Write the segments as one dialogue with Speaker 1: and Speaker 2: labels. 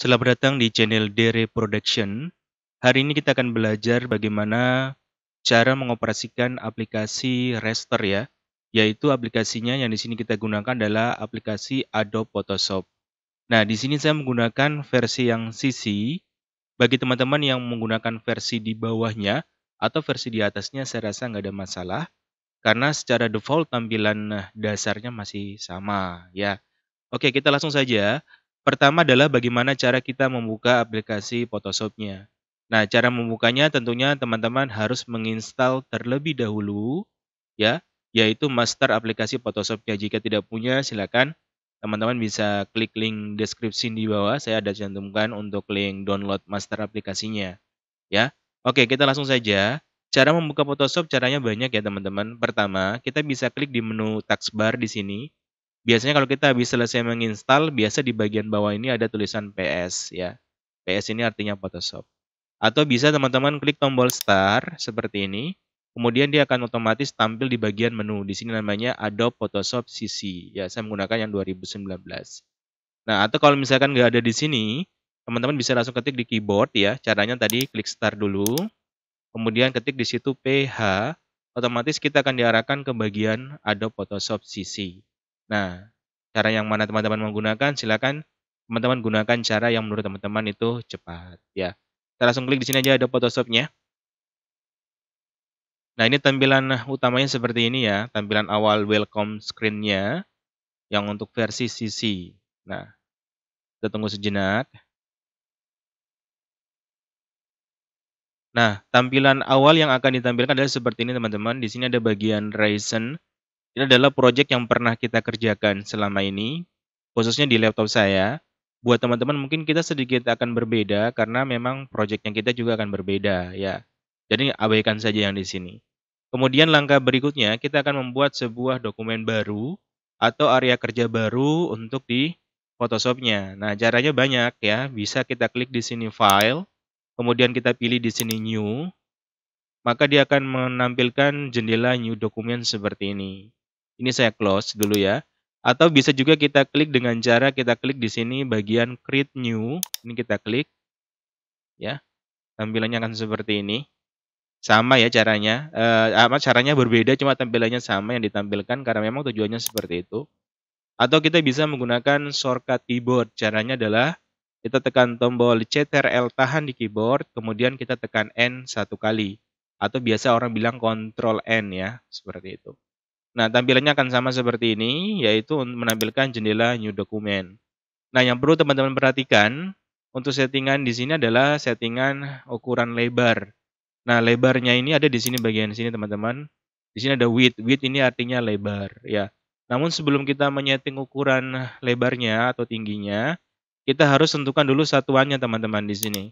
Speaker 1: Selamat datang di channel Dere Production. Hari ini kita akan belajar bagaimana cara mengoperasikan aplikasi Raster ya, yaitu aplikasinya yang di sini kita gunakan adalah aplikasi Adobe Photoshop. Nah, di sini saya menggunakan versi yang CC. Bagi teman-teman yang menggunakan versi di bawahnya atau versi di atasnya, saya rasa nggak ada masalah karena secara default tampilan dasarnya masih sama ya. Oke, kita langsung saja. Pertama adalah bagaimana cara kita membuka aplikasi Photoshop-nya. Nah, cara membukanya tentunya teman-teman harus menginstal terlebih dahulu, ya, yaitu master aplikasi Photoshop-nya. Jika tidak punya, silakan teman-teman bisa klik link deskripsi di bawah. Saya ada cantumkan untuk link download master aplikasinya, ya. Oke, kita langsung saja. Cara membuka Photoshop caranya banyak ya teman-teman. Pertama, kita bisa klik di menu taskbar di sini. Biasanya kalau kita habis selesai menginstal, biasa di bagian bawah ini ada tulisan PS ya. PS ini artinya Photoshop. Atau bisa teman-teman klik tombol start seperti ini. Kemudian dia akan otomatis tampil di bagian menu. Di sini namanya Adobe Photoshop CC. Ya, saya menggunakan yang 2019. Nah, atau kalau misalkan nggak ada di sini, teman-teman bisa langsung ketik di keyboard ya. Caranya tadi klik start dulu. Kemudian ketik di situ PH. Otomatis kita akan diarahkan ke bagian Adobe Photoshop CC. Nah, cara yang mana teman-teman menggunakan, silakan teman-teman gunakan cara yang menurut teman-teman itu cepat ya. Kita langsung klik di sini aja ada Photoshop-nya. Nah, ini tampilan utamanya seperti ini ya, tampilan awal welcome screen-nya yang untuk versi CC. Nah, kita tunggu sejenak. Nah, tampilan awal yang akan ditampilkan adalah seperti ini teman-teman. Di sini ada bagian Ryzen. Ini adalah proyek yang pernah kita kerjakan selama ini, khususnya di laptop saya. Buat teman-teman mungkin kita sedikit akan berbeda karena memang proyek yang kita juga akan berbeda ya. Jadi abaikan saja yang di sini. Kemudian langkah berikutnya kita akan membuat sebuah dokumen baru atau area kerja baru untuk di Photoshop-nya. Nah, caranya banyak ya. Bisa kita klik di sini file, kemudian kita pilih di sini new, maka dia akan menampilkan jendela new document seperti ini. Ini saya close dulu ya. Atau bisa juga kita klik dengan cara kita klik di sini bagian create new. Ini kita klik ya. Tampilannya akan seperti ini. Sama ya caranya. Caranya berbeda cuma tampilannya sama yang ditampilkan karena memang tujuannya seperti itu. Atau kita bisa menggunakan shortcut keyboard. Caranya adalah kita tekan tombol Ctrl tahan di keyboard, kemudian kita tekan N satu kali. Atau biasa orang bilang Ctrl N ya, seperti itu. Nah, tampilannya akan sama seperti ini, yaitu menampilkan jendela new document. Nah, yang perlu teman-teman perhatikan, untuk settingan di sini adalah settingan ukuran lebar. Nah, lebarnya ini ada di sini bagian sini teman-teman. Di sini ada width. Width ini artinya lebar ya. Namun sebelum kita menyeting ukuran lebarnya atau tingginya, kita harus tentukan dulu satuannya teman-teman di sini.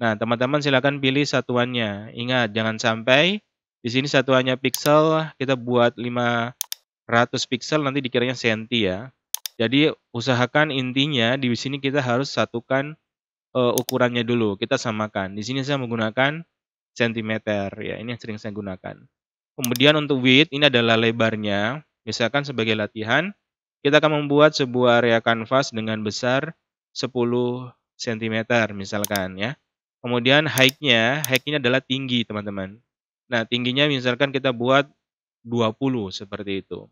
Speaker 1: Nah, teman-teman silakan pilih satuannya. Ingat, jangan sampai di sini satuannya pixel, kita buat 500 pixel nanti dikiranya senti ya. Jadi usahakan intinya di sini kita harus satukan ukurannya dulu, kita samakan. Di sini saya menggunakan sentimeter ya, ini yang sering saya gunakan. Kemudian untuk width ini adalah lebarnya. Misalkan sebagai latihan, kita akan membuat sebuah area kanvas dengan besar 10 cm misalkan ya. Kemudian height-nya adalah tinggi teman-teman. Nah, tingginya misalkan kita buat 20 seperti itu.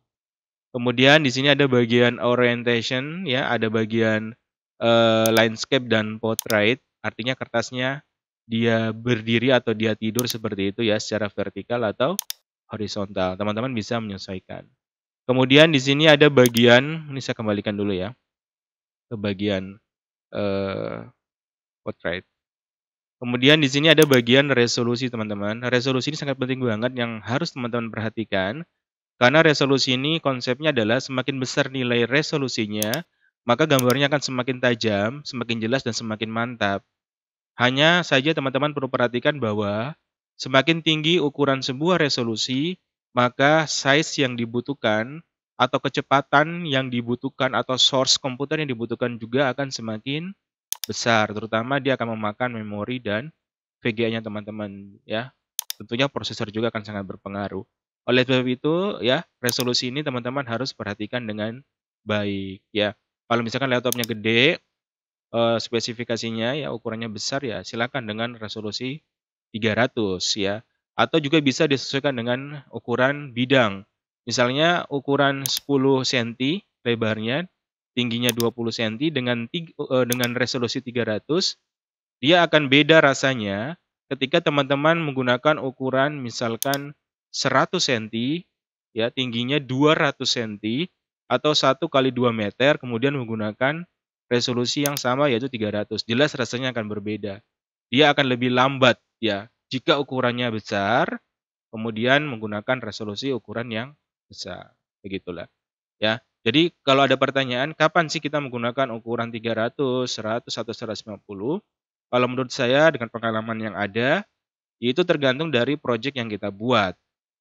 Speaker 1: Kemudian di sini ada bagian orientation ya, ada bagian landscape dan portrait, artinya kertasnya dia berdiri atau dia tidur seperti itu ya, secara vertikal atau horizontal. Teman-teman bisa menyesuaikan. Kemudian di sini ada bagian, ini saya kembalikan dulu ya, ke bagian portrait. Kemudian di sini ada bagian resolusi teman-teman. Resolusi ini sangat penting banget yang harus teman-teman perhatikan. Karena resolusi ini konsepnya adalah semakin besar nilai resolusinya, maka gambarnya akan semakin tajam, semakin jelas, dan semakin mantap. Hanya saja teman-teman perlu perhatikan bahwa semakin tinggi ukuran sebuah resolusi, maka size yang dibutuhkan atau kecepatan yang dibutuhkan atau source komputer yang dibutuhkan juga akan semakin besar. Terutama dia akan memakan memori dan VGA-nya teman-teman ya. Tentunya prosesor juga akan sangat berpengaruh. Oleh sebab itu ya, resolusi ini teman-teman harus perhatikan dengan baik ya. Kalau misalkan laptopnya gede, spesifikasinya ya ukurannya besar ya silakan dengan resolusi 300 ya. Atau juga bisa disesuaikan dengan ukuran bidang. Misalnya ukuran 10 senti lebarnya, tingginya 20 senti dengan resolusi 300, dia akan beda rasanya ketika teman-teman menggunakan ukuran misalkan 100 senti, ya tingginya 200 senti, atau 1 kali 2 meter, kemudian menggunakan resolusi yang sama yaitu 300. Jelas rasanya akan berbeda. Dia akan lebih lambat ya jika ukurannya besar, kemudian menggunakan resolusi ukuran yang besar. Begitulah ya. Jadi kalau ada pertanyaan, kapan sih kita menggunakan ukuran 300, 100, atau 150? Kalau menurut saya dengan pengalaman yang ada, itu tergantung dari project yang kita buat.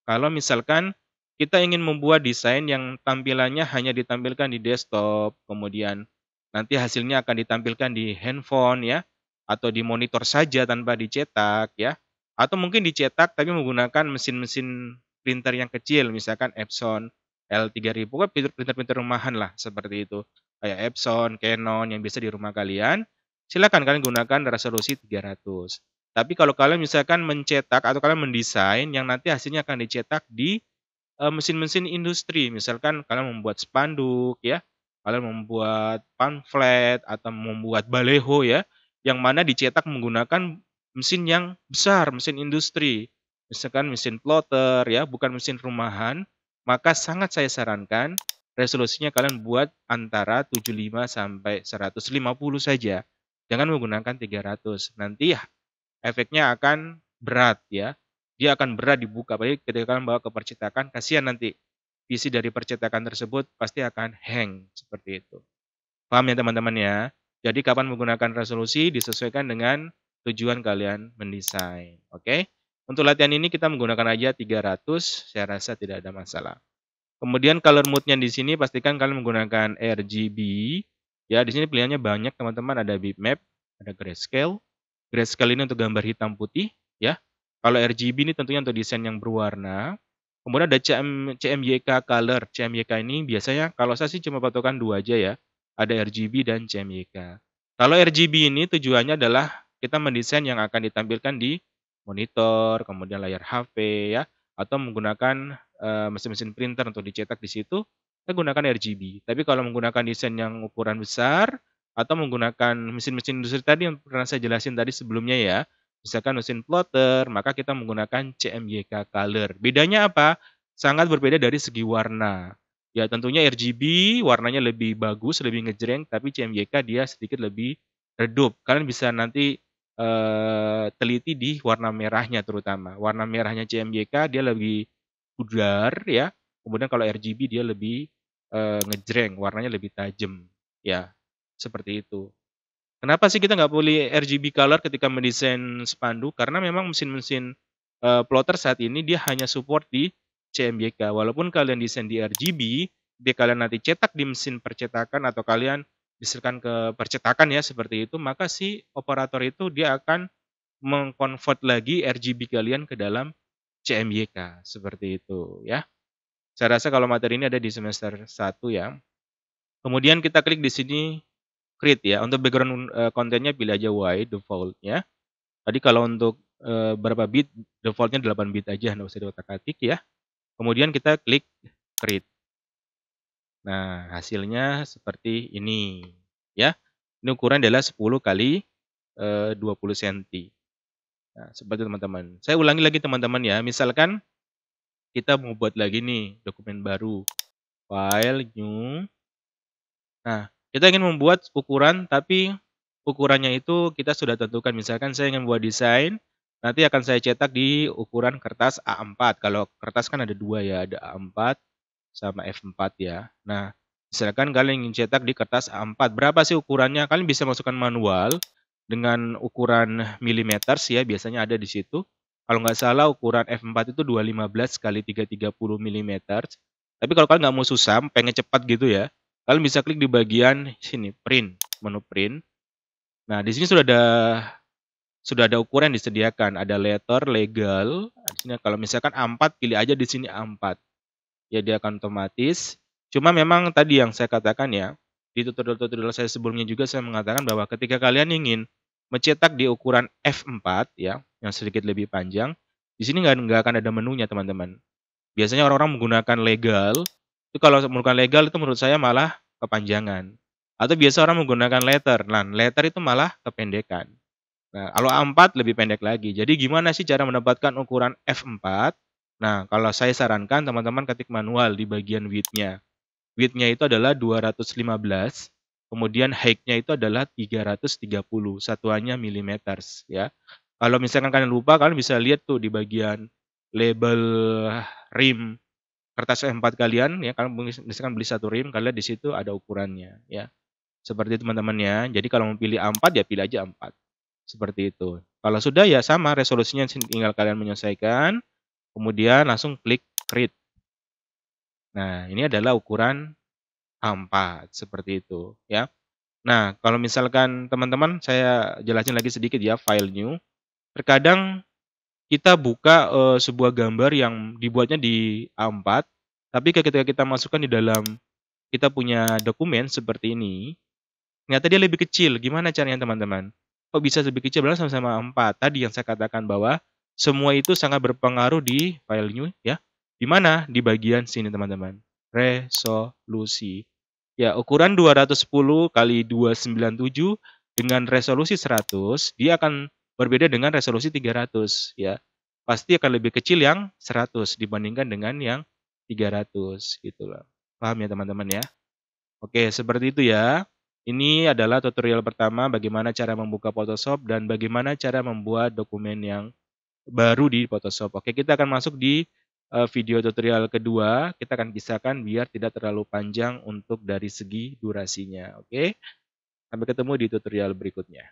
Speaker 1: Kalau misalkan kita ingin membuat desain yang tampilannya hanya ditampilkan di desktop, kemudian nanti hasilnya akan ditampilkan di handphone ya, atau di monitor saja tanpa dicetak ya, atau mungkin dicetak tapi menggunakan mesin-mesin printer yang kecil, misalkan Epson L3000, kan printer-printer rumahan lah seperti itu. Kayak Epson, Canon yang biasa di rumah kalian, silakan kalian gunakan resolusi 300. Tapi kalau kalian misalkan mencetak atau kalian mendesain yang nanti hasilnya akan dicetak di mesin-mesin industri, misalkan kalian membuat spanduk ya, kalian membuat pamflet atau membuat baleho ya, yang mana dicetak menggunakan mesin yang besar, mesin industri. Misalkan mesin plotter ya, bukan mesin rumahan, maka sangat saya sarankan resolusinya kalian buat antara 75 sampai 150 saja. Jangan menggunakan 300. Nanti efeknya akan berat ya. Dia akan berat dibuka, apalagi ketika kalian bawa ke percetakan, kasihan nanti PC dari percetakan tersebut pasti akan hang, seperti itu. Paham ya teman-teman ya? Jadi kapan menggunakan resolusi disesuaikan dengan tujuan kalian mendesain, oke? Untuk latihan ini kita menggunakan aja 300, saya rasa tidak ada masalah. Kemudian color mode-nya di sini pastikan kalian menggunakan RGB. Ya, di sini pilihannya banyak teman-teman, ada bitmap, ada grayscale. Grayscale ini untuk gambar hitam putih ya. Kalau RGB ini tentunya untuk desain yang berwarna. Kemudian ada CMYK color. CMYK ini biasanya kalau saya sih cuma patokan 2 aja ya. Ada RGB dan CMYK. Kalau RGB ini tujuannya adalah kita mendesain yang akan ditampilkan di monitor, kemudian layar HP ya, atau menggunakan mesin-mesin printer untuk dicetak di situ, kita gunakan RGB. Tapi kalau menggunakan desain yang ukuran besar atau menggunakan mesin-mesin industri tadi yang pernah saya jelasin tadi sebelumnya ya, misalkan mesin plotter, maka kita menggunakan CMYK color. Bedanya apa? Sangat berbeda dari segi warna. Ya tentunya RGB warnanya lebih bagus, lebih ngejreng, tapi CMYK dia sedikit lebih redup. Kalian bisa nanti teliti di warna merahnya terutama. Warna merahnya CMYK dia lebih pudar ya, kemudian kalau RGB dia lebih ngejreng, warnanya lebih tajam ya, seperti itu. Kenapa sih kita nggak boleh RGB color ketika mendesain spanduk? Karena memang mesin-mesin plotter saat ini dia hanya support di CMYK. Walaupun kalian desain di RGB, ketika kalian nanti cetak di mesin percetakan atau kalian diserahkan ke percetakan ya seperti itu, maka si operator itu dia akan mengkonvert lagi RGB kalian ke dalam CMYK seperti itu ya. Saya rasa kalau materi ini ada di semester 1 ya. Kemudian kita klik di sini create ya. Untuk background kontennya pilih aja white default-nya. Tadi kalau untuk berapa bit, default-nya 8 bit aja, nggak usah diotak-atik ya. Kemudian kita klik create. Nah, hasilnya seperti ini ya. Ini ukuran adalah 10 kali 20 cm. Nah, seperti teman-teman. Saya ulangi lagi teman-teman ya. Misalkan kita mau buat lagi nih dokumen baru. File, new. Nah, kita ingin membuat ukuran, tapi ukurannya itu kita sudah tentukan. Misalkan saya ingin membuat desain, nanti akan saya cetak di ukuran kertas A4. Kalau kertas kan ada 2 ya, ada A4 sama F4 ya. Nah, misalkan kalian ingin cetak di kertas A4, berapa sih ukurannya? Kalian bisa masukkan manual dengan ukuran milimeter ya, biasanya ada di situ. Kalau nggak salah ukuran F4 itu 215 kali 330 milimeter. Tapi kalau kalian nggak mau susah, pengen cepat gitu ya, kalian bisa klik di bagian sini, print, menu print. Nah, di sini sudah ada ukuran yang disediakan, ada letter, legal. Di sini kalau misalkan A4 pilih aja di sini A4. Ya dia akan otomatis. Cuma memang tadi yang saya katakan ya, di tutorial-tutorial saya sebelumnya juga saya mengatakan bahwa ketika kalian ingin mencetak di ukuran F4 ya, yang sedikit lebih panjang, di sini nggak akan ada menunya teman-teman. Biasanya orang-orang menggunakan legal, itu kalau menggunakan legal itu menurut saya malah kepanjangan. Atau biasa orang menggunakan letter, nah letter itu malah kependekan. Nah, kalau A4 lebih pendek lagi. Jadi gimana sih cara mendapatkan ukuran F4? Nah, kalau saya sarankan teman-teman ketik manual di bagian width-nya. Width-nya itu adalah 215, kemudian height-nya itu adalah 330, satuannya millimeters ya. Kalau misalkan kalian lupa, kalian bisa lihat tuh di bagian label rim kertas A4 kalian ya, kalian misalkan beli satu rim, kalian lihat di situ ada ukurannya ya. Seperti itu teman-teman ya. Jadi kalau mau pilih A4 ya pilih aja A4. Seperti itu. Kalau sudah ya sama resolusinya tinggal kalian menyesuaikan, kemudian langsung klik create. Nah, ini adalah ukuran A4 seperti itu ya. Nah, kalau misalkan teman-teman saya jelasin lagi sedikit ya file new. Terkadang kita buka sebuah gambar yang dibuatnya di A4, tapi ketika kita masukkan di dalam kita punya dokumen seperti ini, ternyata dia lebih kecil. Gimana caranya teman-teman? Kok bisa lebih kecil? Padahal sama-sama 4. Tadi yang saya katakan bahwa semua itu sangat berpengaruh di file new ya. Di mana? Di bagian sini teman-teman. Resolusi. Ya, ukuran 210 kali 297 dengan resolusi 100, dia akan berbeda dengan resolusi 300 ya. Pasti akan lebih kecil yang 100 dibandingkan dengan yang 300 gitu loh. Paham ya teman-teman ya? Oke, seperti itu ya. Ini adalah tutorial pertama bagaimana cara membuka Photoshop dan bagaimana cara membuat dokumen yang baru di Photoshop. Oke, kita akan masuk di video tutorial kedua. Kita akan pisahkan biar tidak terlalu panjang untuk dari segi durasinya. Oke, sampai ketemu di tutorial berikutnya.